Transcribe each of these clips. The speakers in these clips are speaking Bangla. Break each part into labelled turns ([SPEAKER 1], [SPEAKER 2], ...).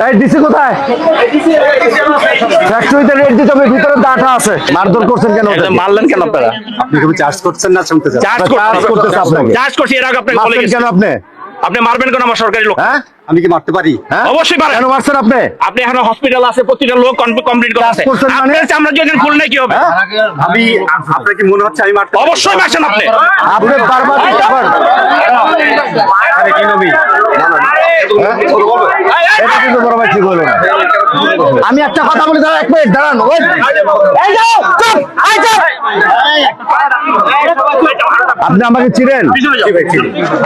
[SPEAKER 1] এই ডিসি কোথায়? ফ্যাক্টরিতে রেট দিতে হবে, ভিতরে ডাটা আছে। মারধর করছেন কেন?
[SPEAKER 2] মারলেন কেন আপনারা?
[SPEAKER 3] আপনি কি চার্জ করছেন না শুনতে চান?
[SPEAKER 2] চার্জ
[SPEAKER 1] করতেছে আপনাকে।
[SPEAKER 2] চার্জ করছি, এর আগে আপনাকে বলে
[SPEAKER 1] মারছেন
[SPEAKER 2] গেছি।
[SPEAKER 1] কেন আপনি?
[SPEAKER 2] আপনি মারবেন কেন আমার সরকারি লোক?
[SPEAKER 1] হ্যাঁ,
[SPEAKER 3] আমি কি মারতে পারি?
[SPEAKER 1] হ্যাঁ
[SPEAKER 2] অবশ্যই পারেন।
[SPEAKER 1] কেন মারছেন আপনি?
[SPEAKER 2] আপনি এখন হসপিটাল আছে, প্রতিটা লোক কমপ্লিট করে আছে।
[SPEAKER 1] চার্জ করছেন মানে?
[SPEAKER 2] আপনার আমরা যদি ফুল নাই কি হবে?
[SPEAKER 3] আমি আপনার কি মনে হচ্ছে আমি মারতে পারি?
[SPEAKER 2] অবশ্যই মারছেন আপনি।
[SPEAKER 1] আপনি বারবার আবার
[SPEAKER 3] আরে কি নবী?
[SPEAKER 1] এটা কিন্তু বড় ভাই ঠিক হলো না। আমি একটা কথা বলি, দাঁড়ান এক মিনিট, দাঁড়ান। ওই এই যাও, চুপ, এই চুপ। আপনি আমাকে চিনেন?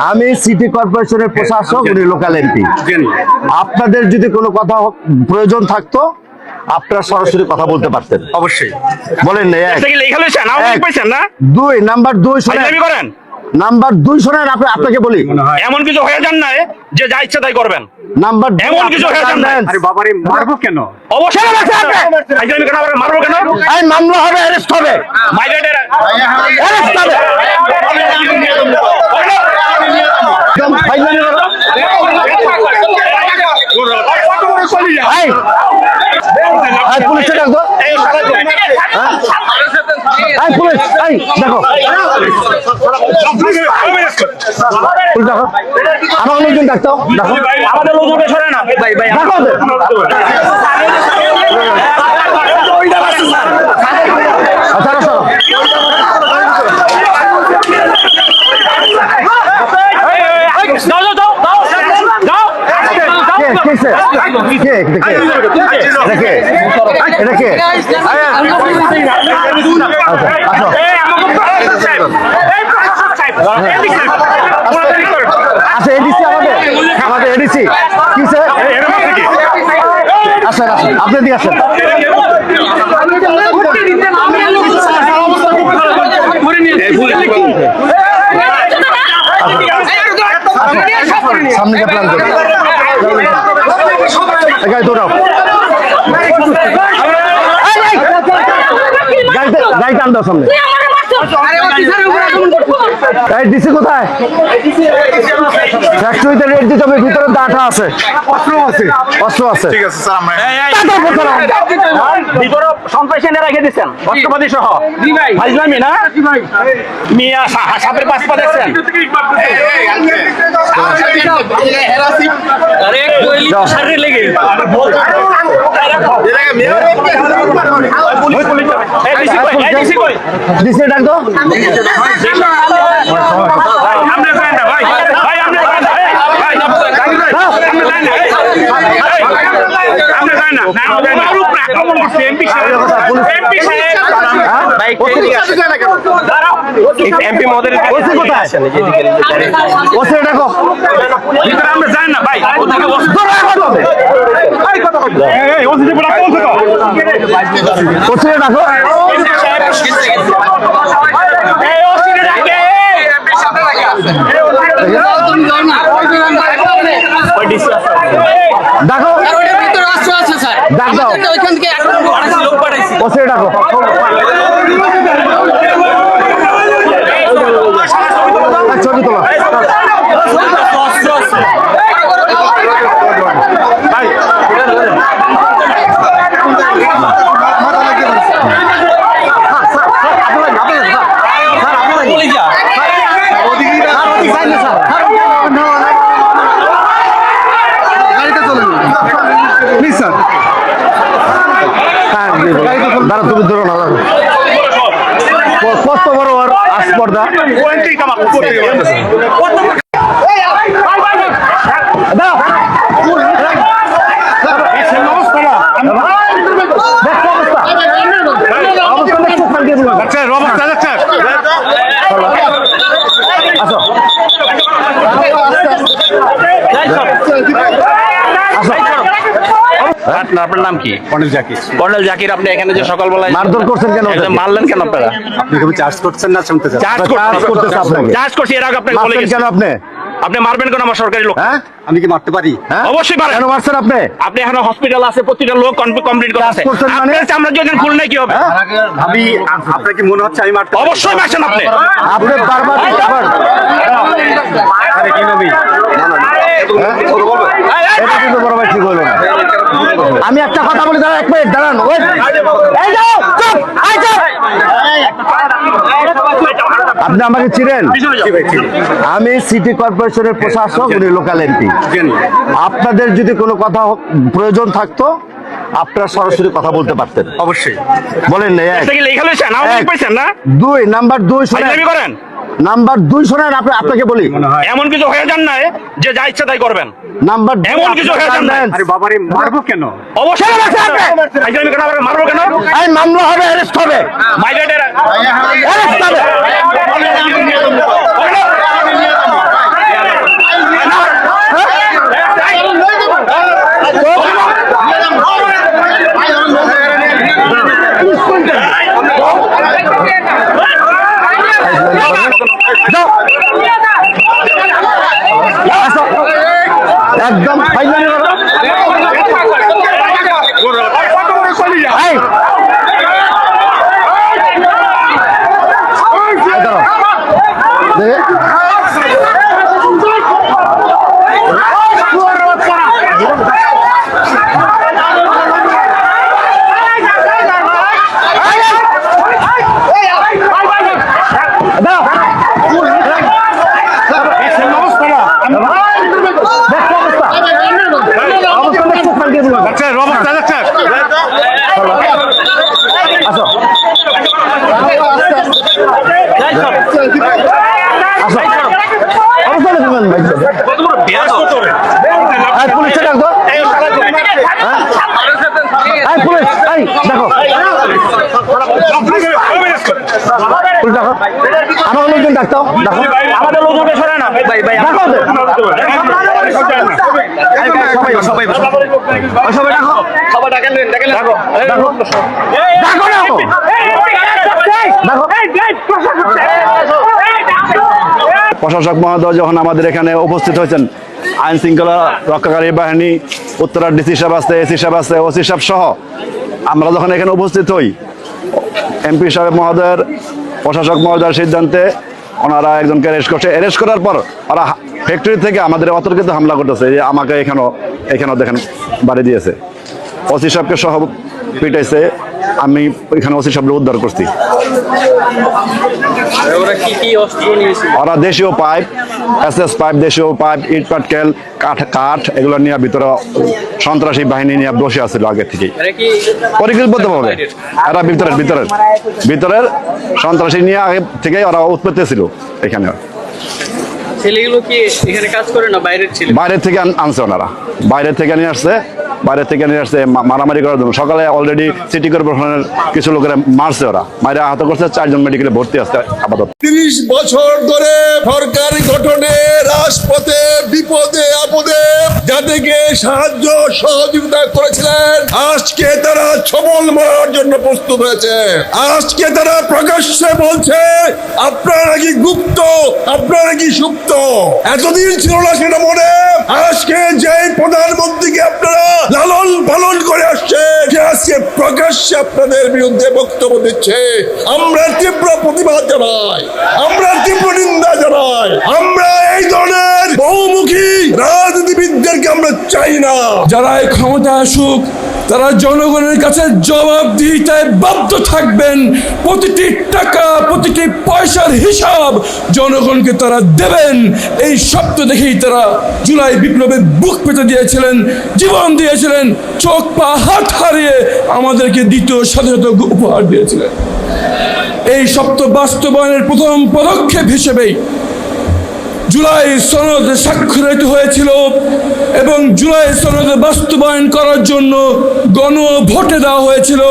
[SPEAKER 1] আমি সিটি কর্পোরেশনের প্রশাসক, উনি লোকাল এমপি। আপনাদের যদি কোনো কথা প্রয়োজন থাকতো আপনারা সরাসরি কথা বলতে পারতেন।
[SPEAKER 3] অবশ্যই
[SPEAKER 1] বলেন না।
[SPEAKER 2] এটা কি লেখা লইছেন? আওয়াজ পাইছেন না?
[SPEAKER 1] দুই নাম্বার দুই শোনেন,
[SPEAKER 2] ফাইজলামি করেন।
[SPEAKER 1] নাম্বার দুই শোনেন, আপনাকে বলি,
[SPEAKER 2] এমন কিছু হয়ে যান না যে যা ইচ্ছা তাই করবেন।
[SPEAKER 1] নাম্বার
[SPEAKER 2] এমন কিছু হয়ে যান না।
[SPEAKER 3] আরে বাবারে মারবো কেন?
[SPEAKER 2] অবশ্যই ফাইজলামি কেন আবার মারবো কেন?
[SPEAKER 1] এই মামলা হবে, অ্যারেস্ট হবে,
[SPEAKER 2] মাইগ্রেটের
[SPEAKER 1] অ্যারেস্ট হবে। একদম ফাইনালি বলো। এই, এই পুলিশে ডাকো। এই পুলিশ, এই দেখো, পুলিশ দেখো, আমার লোকজন ডাকতো, দেখো,
[SPEAKER 2] আমাদের লোকজনকে সরে না ভাই ভাই।
[SPEAKER 1] দেখো ওদের। আচ্ছা সরো। আচ্ছা এডিসি, আমাদের এডিসি কি স্যার? আচ্ছা আপনি দিয়ে আসেন। সামনে গিয়ে প্ল্যান করি, গাড়ি দৌড়াও, গাড়িটা আনদাও সামনে। এই ডিসি কোথায়? ফ্যাক্টরিতে রেট দিতে হবে, ভিতরে ডাটা আছে, অস্ত্র আছে।
[SPEAKER 3] ঠিক আছে স্যার, আমরা
[SPEAKER 2] ভিতরে সন্ত্রাসী এনে রেখে দিচ্ছেন অস্ত্রপাতি সহ। ফাইজলামি না মিয়া, সাপের পাঁচ পা দেখছেন? আরে শারীর লেগে
[SPEAKER 1] ডিসি ডাক দাও।
[SPEAKER 2] আমরা যাই না ভাই, ভাই আমরা যাই না, ভাই আমরা যাই না, আমরা যাই না, আমার উপর আক্রমণ করছে এমপি সাহেব। এমপি সাহেব ভাই এমপি মহোদয়
[SPEAKER 1] ওসি কোথায়? ওসি ডাকো।
[SPEAKER 2] ভিতরে আমরা যাই না ভাই, ওদিকে
[SPEAKER 1] ওসি ডাকো। ডাকো, ডাক দাও, ওসি ডাকো। ছবি তোলা। দাঁড়া, তুমি ধরো না, কত বড় ওর আস্পর্ধা।
[SPEAKER 2] আপনার নাম কি?
[SPEAKER 3] কর্নেল জাকির।
[SPEAKER 2] কর্নেল জাকির, আপনি এখানে যে সকালবেলায়
[SPEAKER 1] মারধর করছেন কেন?
[SPEAKER 2] মারলেন কেন আপনারা?
[SPEAKER 3] আপনি কি চার্জ করছেন না শুনতে চান?
[SPEAKER 2] চার্জ
[SPEAKER 1] করতেছে আপনাকে।
[SPEAKER 2] চার্জ করছি, এর আগে আপনাকে বলে
[SPEAKER 1] মারছেন
[SPEAKER 2] গেছি।
[SPEAKER 1] কেন আপনি?
[SPEAKER 2] আপনি মারবেন কেন আমার সরকারি লোক?
[SPEAKER 1] হ্যাঁ,
[SPEAKER 3] আমি কি মারতে পারি?
[SPEAKER 1] হ্যাঁ
[SPEAKER 2] অবশ্যই পারেন।
[SPEAKER 1] কেন মারছেন আপনি?
[SPEAKER 2] আপনি এখন হসপিটাল আছে, প্রতিটা লোক কমপ্লিট করে আছে।
[SPEAKER 1] করছেন মানে?
[SPEAKER 2] আপনার আমরা যদি ফুল নাই কি হবে?
[SPEAKER 3] আমি আপনার কি মনে হচ্ছে আমি মারতে পারি?
[SPEAKER 2] অবশ্যই মারছেন আপনি।
[SPEAKER 1] আপনি বারবার আবার
[SPEAKER 3] আরে কি নবী?
[SPEAKER 1] এটা কিন্তু বড় ভাই ঠিক হলো না। আমি একটা কথা বলি, দাঁড়ান 1 মিনিট দাঁড়ান। এই যাও, চুপ, এই যাও। আপনি আমাকে চিনেন? আমি সিটি কর্পোরেশনের প্রশাসক, উনি লোকাল এমপি। আপনাদের যদি কোনো কথা প্রয়োজন থাকতো আপনারা সরাসরি কথা বলতে পারতেন।
[SPEAKER 3] অবশ্যই
[SPEAKER 1] বলেন না। নাম্বার 2 শোনেন, নাম্বার 2 শোনেন, আপনাকে বলি
[SPEAKER 2] এমন কিছু হয়ে যান না যে যা ইচ্ছা তাই করবেন।
[SPEAKER 1] নাম্বার
[SPEAKER 2] এমন কিছু হয়ে যান না।
[SPEAKER 3] আরে বাবারে মারবো কেন?
[SPEAKER 2] অবশ্যই মারবো কেন?
[SPEAKER 1] এই মামলা হবে, অ্যারেস্ট হবে,
[SPEAKER 2] মাইগ্রেটের
[SPEAKER 1] অ্যারেস্ট হবে। একদম ফাইনালি পুলিশে ডাকো, পুলিশ দেখো, পুলিশ ডাকো, আমার লোকজন ডাকতাম, ডাকো
[SPEAKER 2] আমাদের লোকজনকে সরায় না।
[SPEAKER 1] ডাকো সবাই ডাকো,
[SPEAKER 2] সবাই ডাকেন
[SPEAKER 1] ডাকো ডাকো প্রশাসক মহোদয় যখন আমাদের এখানে উপস্থিত হয়েছেন, আইন শৃঙ্খলা রক্ষাকারী বাহিনী, উত্তরা ডিসি সাহেব আছে, এসি সাহেব আছে, ওসি সাহেব সহ আমরা যখন এখানে উপস্থিত হই, এমপি সাহেব মহোদয়ের, প্রশাসক মহোদয়ের সিদ্ধান্তে ওনারা একজনকে অ্যারেস্ট করছে। অ্যারেস্ট করার পর ওরা ফ্যাক্টরি থেকে আমাদের অতর্কিত হামলা করতেছে, যে আমাকে এখানেও দেখেন বাড়ি দিয়েছে, ওসি সাহেবকে সহ পিটাইছে। আমি এখানে ওসি সাহেবকে উদ্ধার করছি। ওরা দেশীয় পাইপ, SS পাইপ, দেশীয় পাইপ, ইট পাটকেল, কাঠ এগুলো নিয়ে ভিতরে সন্ত্রাসী বাহিনী নিয়ে বসে আছিল আগে থেকে পরিকল্পিতভাবে। এরা ভিতরের সন্ত্রাসী নিয়ে আগে থেকে ওরা উৎপত্তি ছিল এখানে।
[SPEAKER 4] ছেলেগুলো কি এখানে কাজ করে না বাইরের ছেলে?
[SPEAKER 1] বাইরের থেকে আনছে ওনারা, বাইরে থেকে নিয়ে আসছে মারামারি করার জন্য। সকালে অলরেডি সিটি কর্পোরেশনের কিছু লোকেরা মারছে, ওরা মাইরে আহত করছে। 4 জন মেডিকেলে ভর্তি আছে আপাতত।
[SPEAKER 5] 30 বছর ধরে সরকার গঠনে রাজপথে বিপদে আপদে যাদেরকে সাহায্য সহযোগিতা করেছিলেন, আজকে তারা ছবল মারার জন্য প্রস্তুত হয়েছে। আজকে তারা প্রকাশ্যে বলছে আপনারা নাকি গুপ্ত, আপনারা নাকি সুপ্ত। এতদিন ছিল না সেটা মনে। আজকে যে প্রধানমন্ত্রীকে আপনারা লালন পালন করে আসছে, যে আজকে প্রকাশ্যে আপনাদের বিরুদ্ধে বক্তব্য দিচ্ছে, আমরা তীব্র প্রতিবাদ জানাই, আমরা তীব্র নিন্দা জানাই। আমরা এই ধরনের বহুমুখী রাজনীতিবিদদেরকে আমরা চাই না। যারা এই ক্ষমতা আসুক, তারা জনগণের কাছে জবাবদিহিতায় বাধ্য থাকবেন। প্রতিটি টাকা, প্রতিটি পয়সার হিসাব জনগণকে তারা দেবেন। এই শব্দ দেখেই তারা জুলাই বিপ্লবে বুক পেতে দিয়েছিলেন, জীবন দিয়েছিলেন, চোখ পা হাত হারিয়ে আমাদেরকে দ্বিতীয় স্বাধীনতা উপহার দিয়েছিলেন। এই শব্দ বাস্তবায়নের প্রথম পদক্ষেপ হিসেবেই জুলাই সনদ স্বাক্ষরিত হয়েছিল এবং জুলাই সনদ বাস্তবায়ন করার জন্য গণভোটে দেওয়া হয়েছিল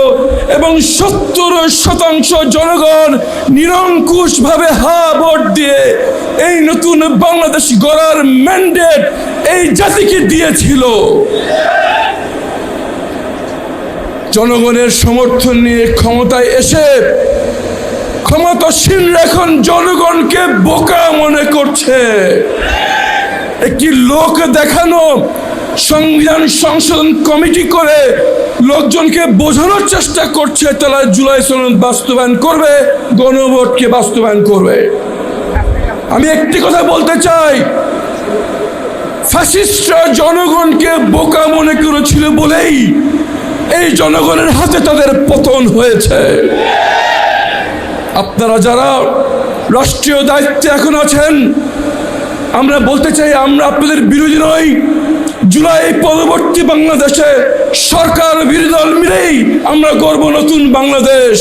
[SPEAKER 5] এবং 70% জনগণ নিরঙ্কুশভাবে ভোট দিয়ে এই নতুন বাংলাদেশ গড়ার ম্যান্ডেট এই জাতিকে দিয়েছিল। জনগণের সমর্থন নিয়ে ক্ষমতায় এসে ক্ষমতাসীন এখন জনগণকে বোকা মনে করছে। একটি লোক দেখানো সংবিধান সংশোধন কমিটি করে লোকজনকে বোঝানোর চেষ্টা করছে তারা জুলাই সনদ বাস্তবায়ন করবে, গণভোটকে বাস্তবায়ন করবে। আমি একটি কথা বলতে চাই, ফ্যাসিস্টরা জনগণকে বোকা মনে করেছিল বলেই এই জনগণের হাতে তাদের পতন হয়েছে। আপনারা যারা রাষ্ট্রীয় দায়িত্বে এখন আছেন, আমরা বলতে চাই আমরা আপনাদের বিরোধী নই। জুলাই পরবর্তী বাংলাদেশে সরকার বিরোধী দল মিলেই আমরা গর্ব নতুন বাংলাদেশ।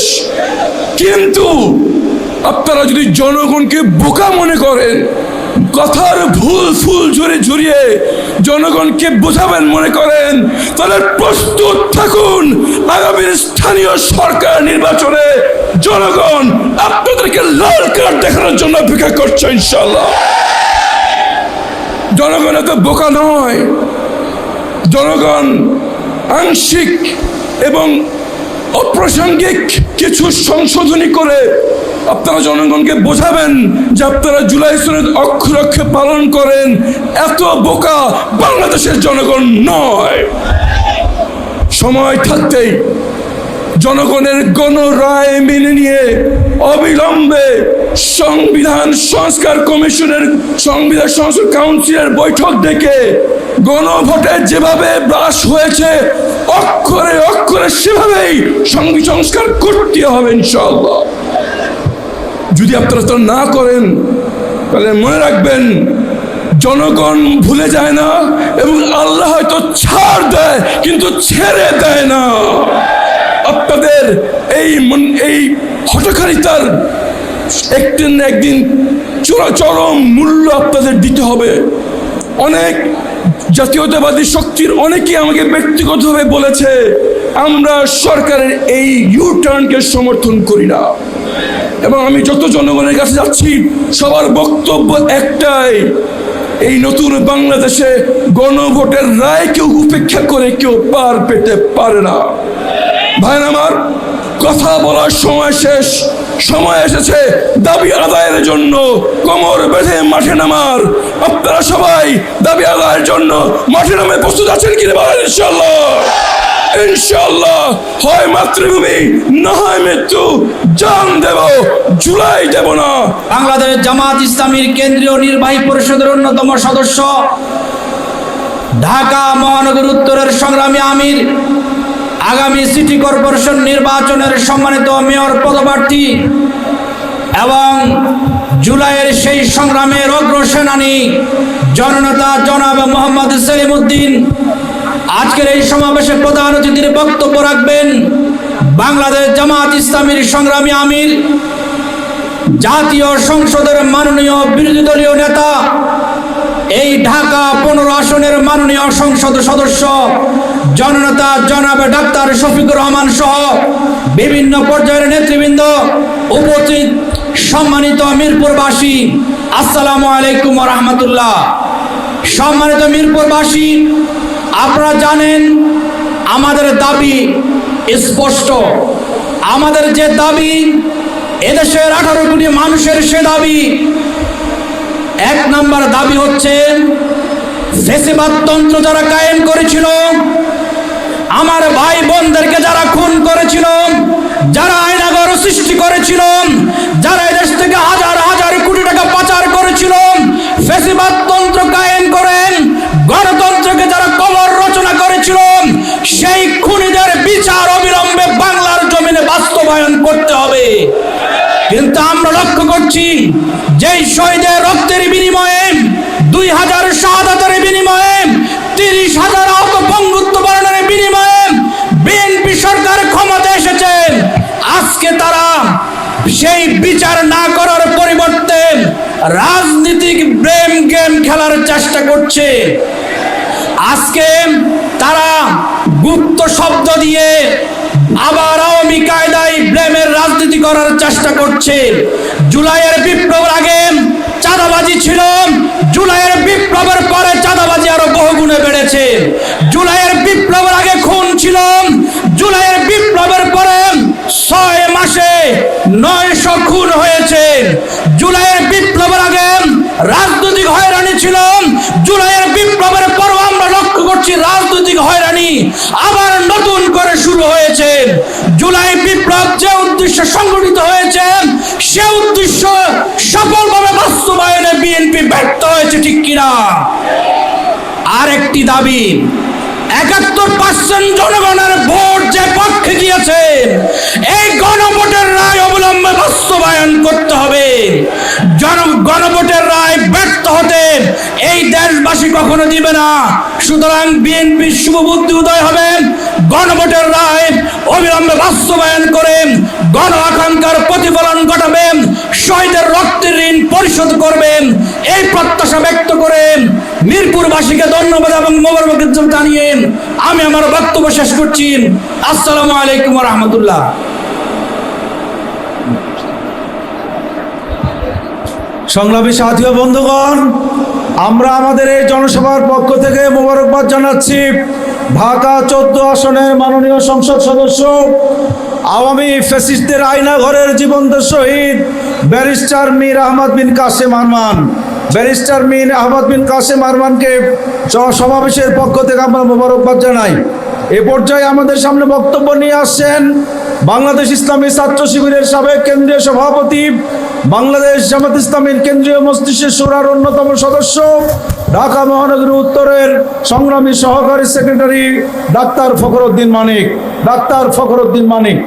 [SPEAKER 5] কিন্তু আপনারা যদি জনগণকে বোকা মনে করেন, কথার ভুল ফুল ঝরিয়ে জনগণকে বোঝাবেন মনে করেন, তাহলে প্রস্তুত থাকুন আগামীর স্থানীয় সরকার নির্বাচনে জনগণ আপনাদেরকে লাল কার্ড দেখানোর জন্য অপেক্ষা করছে ইনশাআল্লাহ। জনগণ এত বোকা নয়। জনগণ আংশিক এবং অপ্রাসঙ্গিক কিছু সংশোধনী করে আপনারা জনগণকে বোঝাবেন যে আপনারা জুলাই সনদ অক্ষরে পালন করেন। এত বোকা বাংলাদেশের জনগণ নয়। সময় থাকতেই জনগণের গণরায় মেনে নিয়ে অবিলম্বে সংবিধান সংস্কার কমিশনের সংবিধান সংস্কার কাউন্সিলের বৈঠক ডেকে গণভোটে যেভাবে ব্রাশ হয়েছে অক্ষরে অক্ষরে সেভাবেই সংস্কার করতে হবে ইনশাআল্লাহ। যদি আপনারা তা না করেন তাহলে মনে রাখবেন জনগণ ভুলে যায় না এবং আল্লাহ হয়তো ছাড় দেয় কিন্তু ছেড়ে দেয় না। আপনাদের এই হঠকারিতার একদিন না একদিন চরম মূল্য আপনাদের দিতে হবে। অনেক জাতীয়তাবাদী শক্তির অনেকেই আমাকে ব্যক্তিগতভাবে বলেছে আমরা সরকারের এই ইউটার্নকে সমর্থন করি না, এবং আমি যত জনগণের কাছে যাচ্ছি সবার বক্তব্য একটাই, এই নতুন বাংলাদেশে গণভোটের রায় কেউ উপেক্ষা করে কেউ পার পেতে পারে না। ভাইরা আমার, কথা বলার সময় শেষ। সময় এসেছে দাবি আদায়ের জন্য কোমর বেঁধে মাঠে নামার। আপনারা সবাই দাবি আদায়ের জন্য মাঠে নামে প্রস্তুত আছেন কিনা বলেন? ইনশাআল্লাহ ইনশাআল্লাহ। হয় মাতৃভূমি না হয় মৃত্যু, জান দেব জুলাই দেব না।
[SPEAKER 6] বাংলাদেশ জামাত ইসলামীর কেন্দ্রীয় নির্বাহী পরিষদের অন্যতম সদস্য, ঢাকা মহানগর উত্তরের সংগ্রামী আমির, আগামী সিটি কর্পোরেশন নির্বাচনের সম্মানিত মেয়র পদপ্রার্থী এবং জুলাইয়ের সেই সংগ্রামের অগ্রসেনানী জননেতা জনাব মোহাম্মদ সেলিম উদ্দিন আজকের এই সমাবেশে প্রধান অতিথির বক্তব্য রাখবেন। বাংলাদেশ জামাত ইসলামীর সংগ্রামী আমির, জাতীয় সংসদের মাননীয় বিরোধী দলীয় নেতা, এই ঢাকা 15 আসনের মাননীয় সংসদ সদস্য জননেতা জনাব ডাক্তার শফিকুর রহমান সহ বিভিন্ন পর্যায়ের নেতৃবৃন্দ, উপস্থিত সম্মানিত মিরপুরবাসী, আসসালামু আলাইকুম ওয়া রাহমাতুল্লাহ। সম্মানিত মিরপুরবাসী, আপনারা জানেন আমাদের দাবি স্পষ্ট। আমাদের যে দাবি, এদেশের 18 কোটি মানুষের সে দাবি। 1 নম্বর দাবি হচ্ছে ফ্যাসিবাদতন্ত্র যারা কায়েম করেছিল, আমার ভাই বোনদেরকে যারা খুন করেছিল, যারা আইনাগর সৃষ্টি করেছিল, যারা এদেশ থেকে হাজার হাজার কোটি টাকা পাচার করেছিল, ফ্যাসিবাদতন্ত্র কায়েম করেন গণতন্ত্রকে যারা কবর রচনা করেছিল, সেই খুনিদের বিচার অবিলম্বে বাংলার জমিনে বাস্তবায়ন করতে হবে। কিন্তু আমরা লক্ষ্য করছি যেই শহীদের রক্তের বিনিময়ে, 2000 শাহাদাতের বিনিময়ে, 30,000 আহত পঙ্গুত্ব বরণের বিনিময়ে বিএনপি সরকার ক্ষমতা এসেছে। আজকে তারা সেই বিচার না করার পরিবর্তে রাজনীতিক ব্লেম গেম খেলার চেষ্টা করছে। আজকে তারা গুপ্ত শব্দ দিয়ে আবার আওয়ামী কায়দায় ব্লেমের রাজনীতি করার চেষ্টা করছে। জুলাইয়ের বিপ্লবের আগে চাঁদাবাজি ছিল, জুলাইয়ের বিপ্লবের পরে চাঁদাবাজি আরো বহুগুণে বেড়েছে। জুলাইয়ের বিপ্লবের আগে খুন ছিল, জুলাইয়ের বিপ্লবের পরে 6 মাসে 900 খুন হয়েছে। জুলাইয়ের বিপ্লবের আগে রাজনৈতিক হয়রানি ছিল, জুলাইয়ের বিপ্লবের পর আমরা লক্ষ্য করছি রাজনৈতিক হয়রানি আবার নতুন করে শুরু হয়েছে। জুলাই বিপ্লব যে উদ্দেশ্যে সংগঠিত হয়েছে, সে উদ্দেশ্য সফলভাবে বাস্তবায়নে বিএনপি ব্যর্থ হয়েছে, ঠিক কিনা? আরেকটি দাবি, 71% জনগণের ভোট যে পক্ষে গিয়েছে, এই গণভোটের রায় অবিলম্বে বাস্তবায়ন করতে হবে। গণভোটের রায় ব্যর্থ হতে এই দেশবাসী কখনো দিবে না। সুতরাং বিএনপির শুভ বুদ্ধি উদয় হবে, গণভোটের রায় অবিলম্বে বাস্তবায়ন করে গণ আকাঙ্ক্ষার প্রতিফলন ঘটাবেন, শহীদের রক্তের ঋণ পরিশোধ করবেন। এই প্রত্যাশা ব্যক্ত করে মিরপুরবাসীকে ধন্যবাদ এবং মোবারক জানিয়ে আমি আমার বক্তব্য শেষ করছি। আসসালামু আলাইকুম ওয়া রাহমাতুল্লাহ।
[SPEAKER 7] সংগ্রামী সাথী ও বন্ধুগণ, আমরা আমাদের এই জনসভার পক্ষ থেকে মোবারকবাদ জানাচ্ছি ঢাকা 14 আসনের মাননীয় সংসদ সদস্য, আওয়ামী ফ্যাসিস্টদের আয়নাঘরের জীবন্ত শহীদ ব্যারিস্টার মীর আহমদ বিন কাসেম আরমান। ব্যারিস্টার মীর আহমদ বিন কাসেম আরমানকে সমাবেশের পক্ষ থেকে আমরা মোবারকবাদ জানাই। এ পর্যায়ে আমাদের সামনে বক্তব্য নিয়ে আসছেন বাংলাদেশ ইসলামী ছাত্র শিবিরের সাবেক কেন্দ্রীয় সভাপতি, বাংলাদেশ জামাত ইসলামীর কেন্দ্রীয় মজলিস শুরার অন্যতম সদস্য, ঢাকা মহানগরী উত্তরের সংগ্রামী সহকারী সেক্রেটারি ডাক্তার ফখরুদ্দিন মানিক।